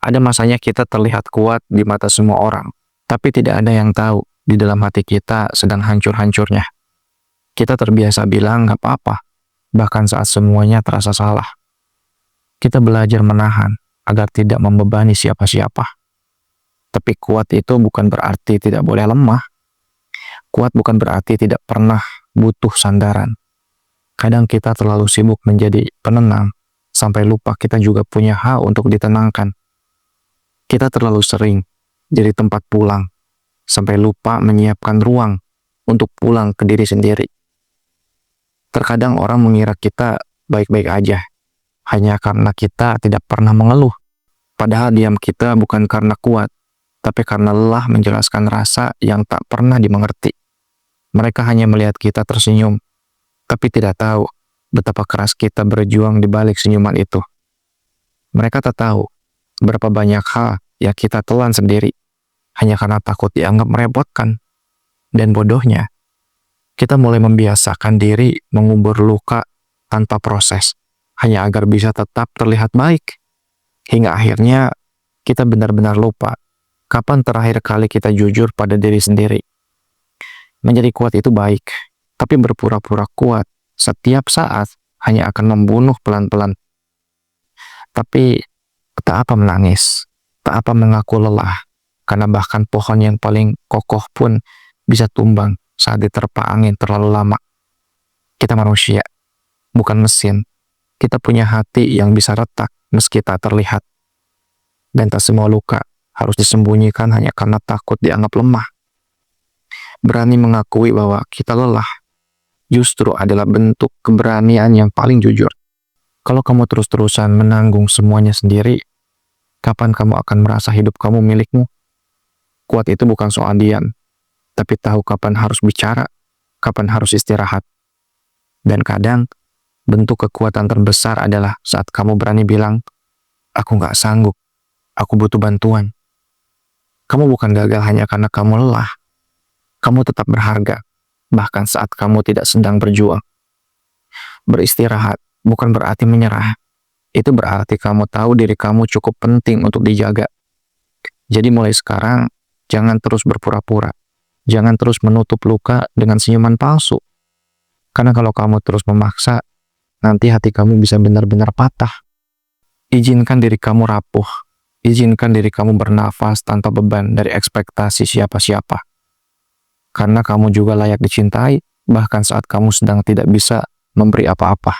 Ada masanya kita terlihat kuat di mata semua orang, tapi tidak ada yang tahu di dalam hati kita sedang hancur-hancurnya. Kita terbiasa bilang nggak apa-apa, bahkan saat semuanya terasa salah. Kita belajar menahan agar tidak membebani siapa-siapa. Tapi kuat itu bukan berarti tidak boleh lemah. Kuat bukan berarti tidak pernah butuh sandaran. Kadang kita terlalu sibuk menjadi penenang, sampai lupa kita juga punya hak untuk ditenangkan. Kita terlalu sering jadi tempat pulang, sampai lupa menyiapkan ruang untuk pulang ke diri sendiri. Terkadang orang mengira kita baik-baik aja, hanya karena kita tidak pernah mengeluh. Padahal diam kita bukan karena kuat, tapi karena lelah menjelaskan rasa yang tak pernah dimengerti. Mereka hanya melihat kita tersenyum, tapi tidak tahu betapa keras kita berjuang di balik senyuman itu. Mereka tak tahu berapa banyak hal yang kita telan sendiri, hanya karena takut dianggap merepotkan. Dan bodohnya, kita mulai membiasakan diri mengubur luka tanpa proses, hanya agar bisa tetap terlihat baik. Hingga akhirnya, kita benar-benar lupa kapan terakhir kali kita jujur pada diri sendiri. Menjadi kuat itu baik, tapi berpura-pura kuat setiap saat hanya akan membunuh pelan-pelan. Tapi tak apa menangis, tak apa mengaku lelah, karena bahkan pohon yang paling kokoh pun bisa tumbang saat diterpa angin terlalu lama. Kita manusia, bukan mesin. Kita punya hati yang bisa retak meski tak terlihat. Dan tak semua luka harus disembunyikan hanya karena takut dianggap lemah. Berani mengakui bahwa kita lelah justru adalah bentuk keberanian yang paling jujur. Kalau kamu terus-terusan menanggung semuanya sendiri, kapan kamu akan merasa hidup kamu milikmu? Kuat itu bukan soal diam, tapi tahu kapan harus bicara, kapan harus istirahat. Dan kadang, bentuk kekuatan terbesar adalah saat kamu berani bilang, aku nggak sanggup, aku butuh bantuan. Kamu bukan gagal hanya karena kamu lelah. Kamu tetap berharga, bahkan saat kamu tidak sedang berjuang. Beristirahat bukan berarti menyerah. Itu berarti kamu tahu diri kamu cukup penting untuk dijaga. Jadi mulai sekarang, jangan terus berpura-pura. Jangan terus menutup luka dengan senyuman palsu. Karena kalau kamu terus memaksa, nanti hati kamu bisa benar-benar patah. Izinkan diri kamu rapuh. Izinkan diri kamu bernafas tanpa beban dari ekspektasi siapa-siapa. Karena kamu juga layak dicintai, bahkan saat kamu sedang tidak bisa memberi apa-apa.